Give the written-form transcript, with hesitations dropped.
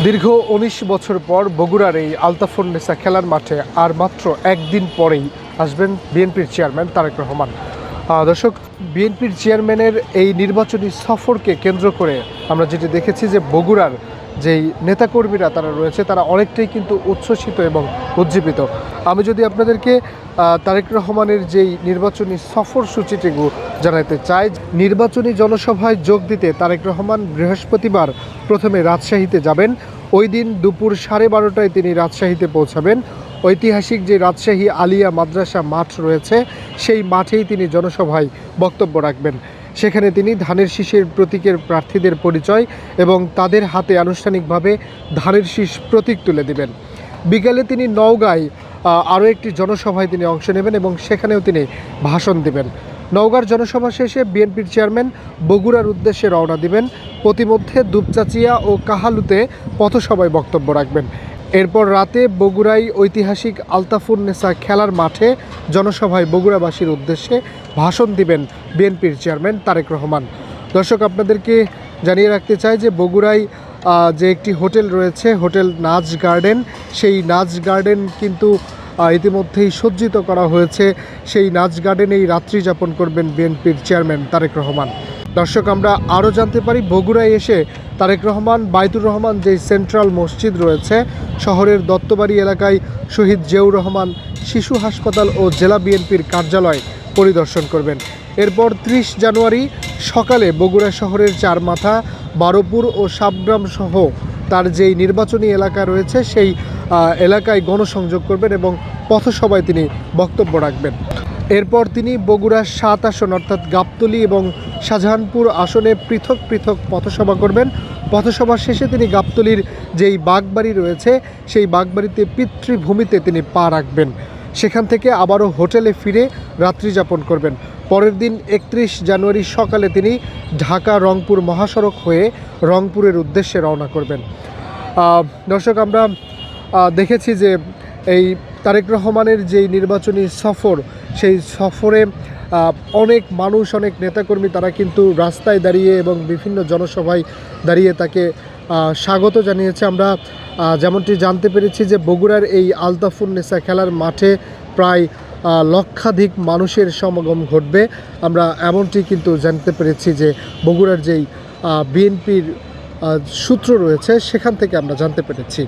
দীর্ঘ ১৯ বছর পর বগুড়ার এই আলতাফুন্নেসা খেলার মাঠে আর মাত্র একদিন পরেই আসবেন বিএনপির চেয়ারম্যান তারেক রহমান। দর্শক, বিএনপির চেয়ারম্যানের এই নির্বাচনী সফরকে কেন্দ্র করে আমরা যেটি দেখেছি যে বগুড়ার যেই নেতাকর্মীরা তারা রয়েছে তারা অনেকটাই কিন্তু উচ্ছ্বসিত এবং উজ্জীবিত। আমি যদি আপনাদেরকে তারেক রহমানের যেই নির্বাচনী সফর সূচিটিগুলো জানাতে চাই, নির্বাচনী জনসভায় যোগ দিতে তারেক রহমান বৃহস্পতিবার প্রথমে রাজশাহীতে যাবেন। ওই দিন দুপুর 12:30টায় তিনি রাজশাহীতে পৌঁছাবেন। ঐতিহাসিক যে রাজশাহী আলিয়া মাদ্রাসা মাঠ রয়েছে সেই মাঠেই তিনি জনসভায় বক্তব্য রাখবেন। সেখানে তিনি ধানের শীষের প্রতীকের প্রার্থীদের পরিচয় এবং তাদের হাতে আনুষ্ঠানিকভাবে ধানের শীষ প্রতীক তুলে দিবেন। বিকেলে তিনি নওগাঁয় আরও একটি জনসভায় তিনি অংশ নেবেন এবং সেখানেও তিনি ভাষণ দেবেন। নওগাঁর জনসভা শেষে বিএনপির চেয়ারম্যান বগুড়ার উদ্দেশ্যে রওনা দিবেন। প্রতিমধ্যে দুপচাচিয়া ও কাহালুতে পথসভায় বক্তব্য রাখবেন। এরপর রাতে বগুড়ায় ঐতিহাসিক আলতাফুন্নেসা খেলার মাঠে জনসভায় বগুড়াবাসীর উদ্দেশ্যে ভাষণ দিবেন বিএনপির চেয়ারম্যান তারেক রহমান। দর্শক, আপনাদেরকে জানিয়ে রাখতে চাই যে বগুড়ায় যে একটি হোটেল রয়েছে, হোটেল নাচ গার্ডেন, সেই নাচ গার্ডেন কিন্তু ইতিমধ্যেই সজ্জিত করা হয়েছে। সেই নাচ গার্ডেনেই রাত্রি যাপন করবেন বিএনপির চেয়ারম্যান তারেক রহমান। দর্শক, আমরা আরও জানতে পারি বগুড়ায় এসে তারেক রহমান বাইতুর রহমান যেই সেন্ট্রাল মসজিদ রয়েছে, শহরের দত্তবাড়ি এলাকায় শহীদ জিয়াউর রহমান শিশু হাসপাতাল ও জেলা বিএনপির কার্যালয় পরিদর্শন করবেন। এরপর 30 জানুয়ারি সকালে বগুড়া শহরের চারমাথা, বারোপুর ও সাবগ্রাম সহ তার যেই নির্বাচনী এলাকা রয়েছে সেই এলাকায় গণসংযোগ করবেন এবং পথসভায় তিনি বক্তব্য রাখবেন। এরপর তিনি বগুড়ার 7 আসন অর্থাৎ গাবতলী এবং শাহজাহানপুর আসনে পৃথক পৃথক পথসভা করবেন। পথসভা শেষে তিনি গাবতলীর যেই বাগবাড়ি রয়েছে সেই বাগবাড়িতে পিতৃভূমিতে তিনি পা রাখবেন। সেখান থেকে আবারও হোটেলে ফিরে রাত্রি যাপন করবেন। পরের দিন 31 জানুয়ারি সকালে তিনি ঢাকা রংপুর মহাসড়ক হয়ে রংপুরের উদ্দেশ্যে রওনা করবেন। দর্শক, আমরা দেখেছি যে এই তারেক রহমানের যেই নির্বাচনী সফর, সেই সফরে অনেক মানুষ, অনেক নেতাকর্মী তারা কিন্তু রাস্তায় দাঁড়িয়ে এবং বিভিন্ন জনসভায় দাঁড়িয়ে তাকে স্বাগত জানিয়েছে। আমরা যেমনটি জানতে পেরেছি যে বগুড়ার এই আলতাফুন্নেসা খেলার মাঠে প্রায় লক্ষাধিক মানুষের সমাগম ঘটবে। আমরা এমনটি কিন্তু জানতে পেরেছি যে বগুড়ার যেই বিএনপির সূত্র রয়েছে সেখান থেকে আমরা জানতে পেরেছি।